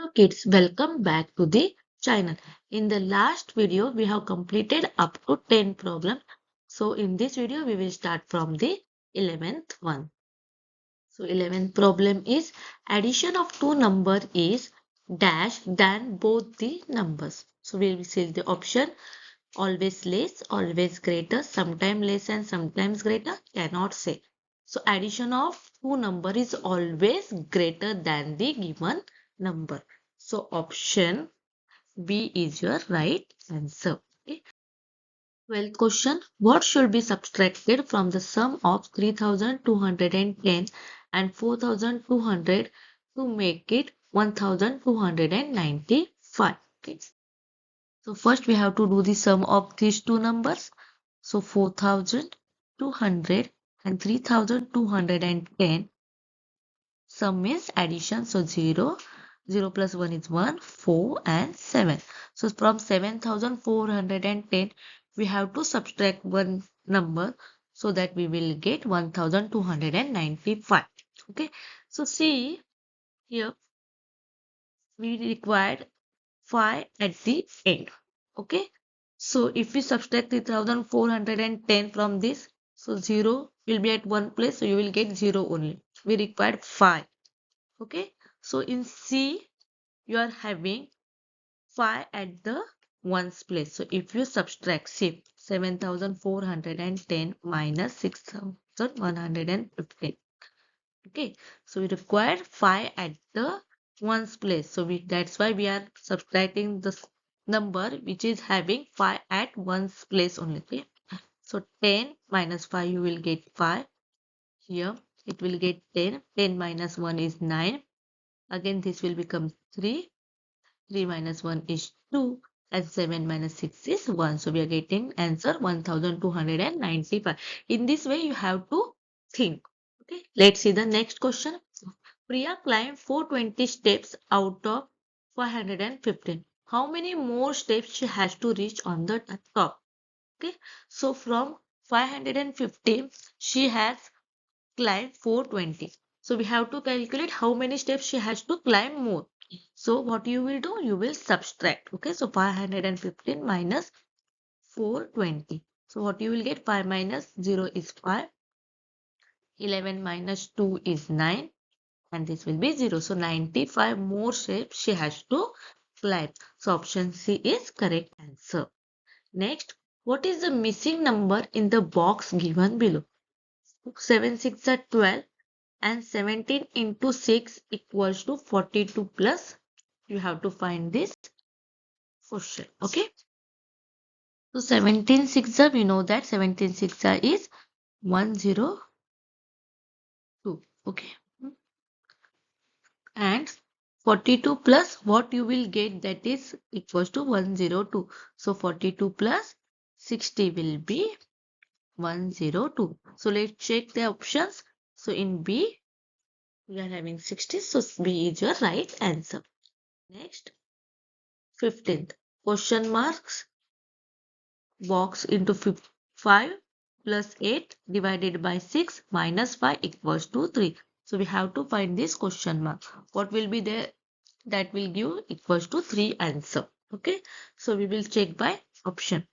Hello kids, welcome back to the channel. In the last video, we have completed up to 10 problems. So in this video, we will start from the 11th one. So 11th problem is addition of two numbers is dash than both the numbers. So we will see the option always less, always greater, sometimes less and sometimes greater, cannot say. So addition of two number is always greater than the given number. So option B is your right answer. Okay. 12th question. What should be subtracted from the sum of 3210 and 4200 to make it 1295? Okay. So first we have to do the sum of these two numbers. So 4200 and 3210. Sum is addition. So 0 plus 1 is 1, 4 and 7. So from 7410 we have to subtract one number so that we will get 1295. Okay. So see here we required 5 at the end. Okay. So if we subtract 3410 from this, so 0 will be at one place, so you will get 0 only. We required 5. Okay. So in C, you are having 5 at the ones place. So if you subtract, say 7410 minus 6115. Okay. So we require 5 at the ones place. So that's why we are subtracting this number which is having 5 at ones place only. Okay. So 10 minus 5 you will get 5. Here it will get 10. 10 minus 1 is 9. Again this will become 3. 3 minus 1 is 2. And 7 minus 6 is 1. So we are getting answer 1295. In this way you have to think. Okay. Let's see the next question. Priya climbed 420 steps out of 515. How many more steps she has to reach on the top? Okay. So from 515, she has climbed 420. So we have to calculate how many steps she has to climb more. So what you will do? You will subtract. Okay. So 515 minus 420. So what you will get? 5 minus 0 is 5. 11 minus 2 is 9. And this will be 0. So 95 more steps she has to climb. So option C is correct answer. Next, what is the missing number in the box given below? 7 6 are 12 and 17 into 6 equals to 42 plus. You have to find this question. Okay. So 17 6 we know that 17 6 is 102. Okay. And 42 plus what you will get, that is equals to 102. So 42 plus 60 will be 102. So let's check the options. So in B, we are having 60. So B is your right answer. Next, 15th. Question marks box into 5 plus 8 divided by 6 minus 5 equals to 3. So we have to find this question mark. What will be there? That will give equals to 3 answer. Okay. So we will check by option.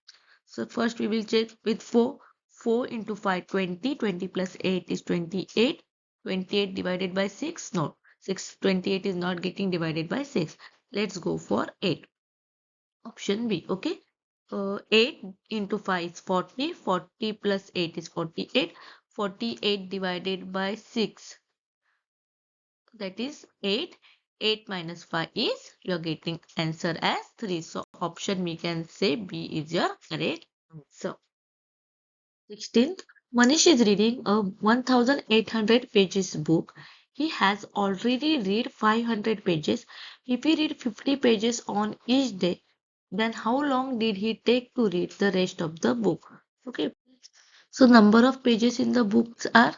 So first we will check with 4. 4 into 5, 20. 20 plus 8 is 28. 28 divided by 6. No. 28 is not getting divided by 6. Let's go for 8. Option B. Okay. 8 into 5 is 40. 40 plus 8 is 48. 48 divided by 6. That is 8. 8 minus 5 is, you are getting answer as 3. So option we can say B is your correct answer. 16th, Manish is reading a 1800 pages book. He has already read 500 pages. If he read 50 pages on each day, then how long did he take to read the rest of the book? Okay. So number of pages in the books are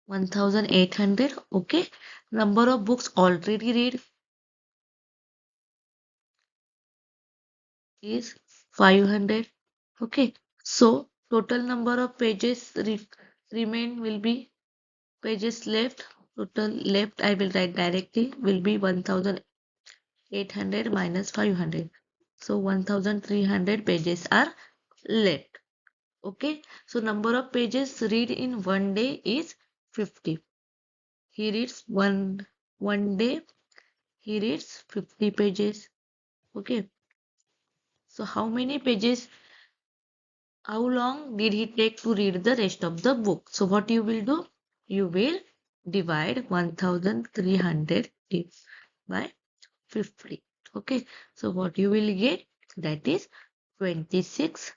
1800. Okay. Number of books already read is 500. Okay. So total number of pages remain will be pages left. Total left I will write directly will be 1800 minus 500. So 1300 pages are left. Okay. So number of pages read in one day is 50. He reads one day. He reads 50 pages. Okay. So how many pages, how long did he take to read the rest of the book? So what you will do? You will divide 1300 by 50. Okay. So what you will get? That is 26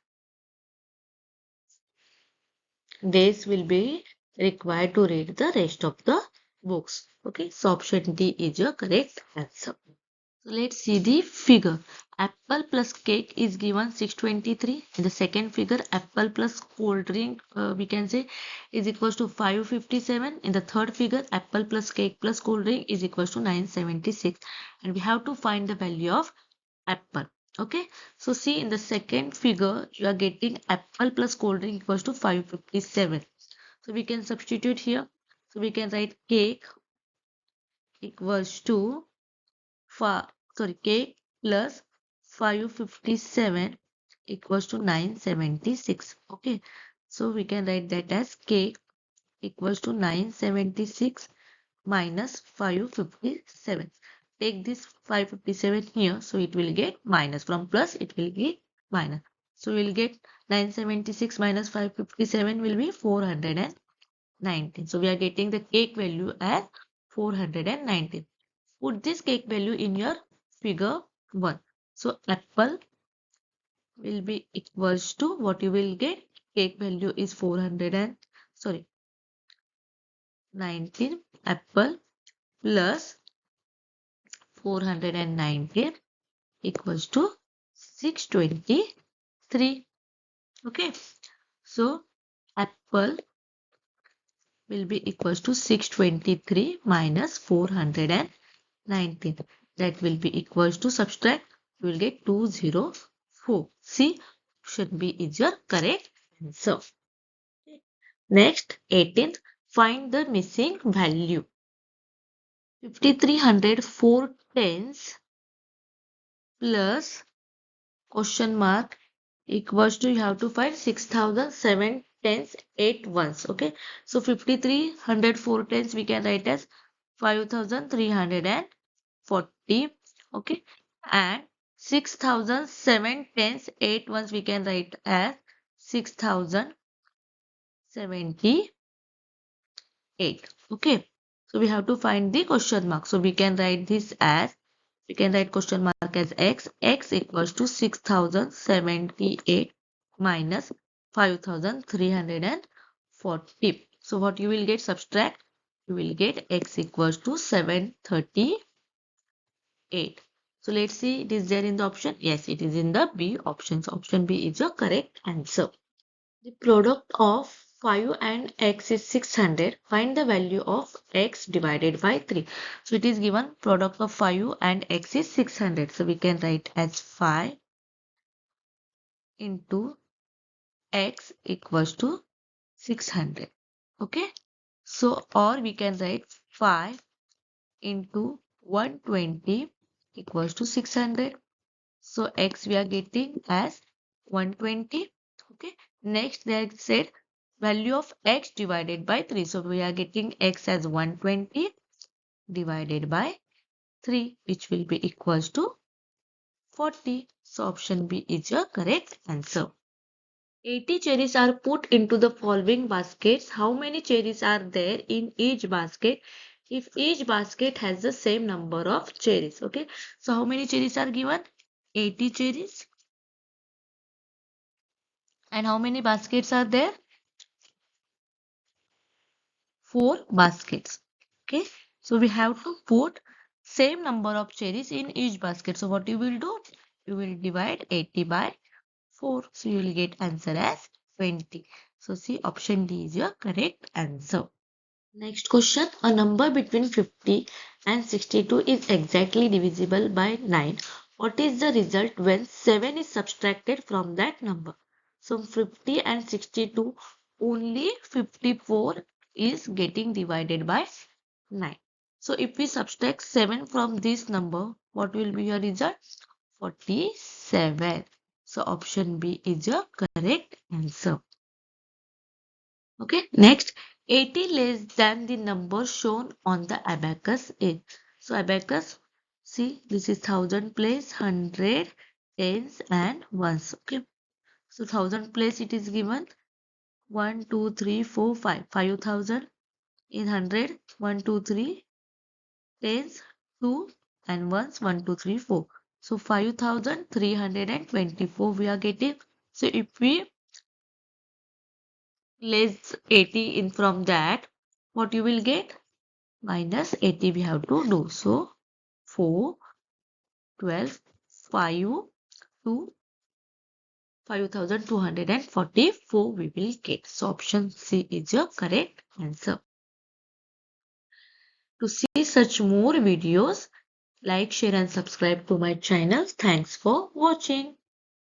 days will be required to read the rest of the books. Okay. So option D is your correct answer. So let's see the figure. Apple plus cake is given 623. In the second figure, apple plus cold drink, we can say, is equals to 557. In the third figure, apple plus cake plus cold drink is equals to 976. And we have to find the value of apple. Okay. So see in the second figure, you are getting apple plus cold drink equals to 557. So we can substitute here. So we can write cake equals to cake plus 557 equals to 976. Okay, so we can write that as cake equals to 976 minus 557. Take this 557 here, so it will get minus. From plus it will get minus. So we'll get 976 minus 557 will be 419. So we are getting the cake value as 419. Put this cake value in your figure 1. So apple will be equals to what you will get. Cake value is 19 apple plus 419 equals to 623. Okay. So apple will be equals to 623 minus 419. That will be equals to subtract. You will get 204. See, option B is your correct answer. Next, 18th, find the missing value. 5304 tens plus question mark equals to, you have to find 6007 tens 8 ones. Okay, so 5304 tens we can write as 5340. Okay, and 6007 tens 8 ones we can write as 6078. Okay, so we have to find the question mark. So we can write this as, we can write question mark as x equals to 6078 minus 5340. So what you will get, subtract, you will get x equals to 738. So let's see, it is there in the option. Yes, it is in the B option. So option B is your correct answer. The product of 5 and x is 600. Find the value of x divided by 3. So it is given product of 5 and x is 600. So we can write as 5 into x equals to 600. Okay. So or we can write 5 into 120 equals to 600. So x we are getting as 120. Okay. Next they said value of x divided by 3. So we are getting x as 120 divided by 3, which will be equals to 40. So option B is your correct answer. 80 cherries are put into the following baskets. How many cherries are there in each basket if each basket has the same number of cherries? Okay. So how many cherries are given? 80 cherries. And how many baskets are there? 4 baskets. Okay. So we have to put same number of cherries in each basket. So what you will do? You will divide 80 by 4. So you will get answer as 20. So see, option D is your correct answer. Next question. A number between 50 and 62 is exactly divisible by 9. What is the result when 7 is subtracted from that number? So 50 and 62, only 54 is getting divided by 9. So if we subtract 7 from this number, what will be your result? 47. So option B is your correct answer. Okay, next, 80 less than the number shown on the abacus is. So abacus, see, this is thousand place, hundred, tens and ones. Okay, so thousand place it is given 1, 2, 3, 4, 5. 5,000 in hundred, 1, 2, 3, tens, 2 and ones, 1, 2, 3, 4. So 5,324 we are getting. So if we less 80 in from that, what you will get? Minus 80 we have to do. So 4, 12, 5 to 5,244 we will get. So option C is your correct answer. To see such more videos, like, share and subscribe to my channel. Thanks for watching.